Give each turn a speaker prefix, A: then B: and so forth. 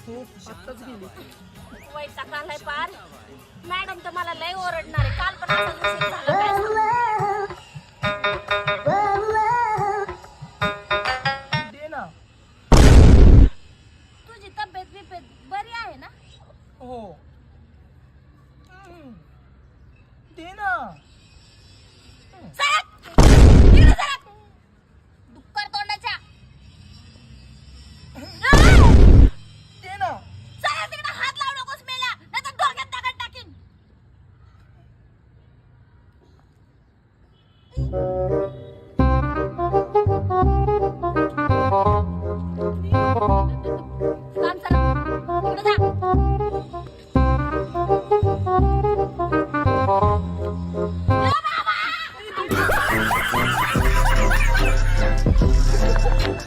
A: हो आत्ताच गेली.
B: वैताग आलाय पार. मॅडम तर मला लय ओरडणार आहे. काल पण असंच उशीर झाला काय सांगू?
A: दे ना.
B: तुझी तब्येत बिब्येत बरी आहे ना?
A: हो दे ना.
B: सरक! इकडे सरक! डुक्कर तोंडाच्या.
A: दे ना.
B: सरक तिकडे, हात लावू नकोस मेल्या, नाहीतर डोक्यात दगड टाकीन. काम सरक. इकडे जा. ए बाबा!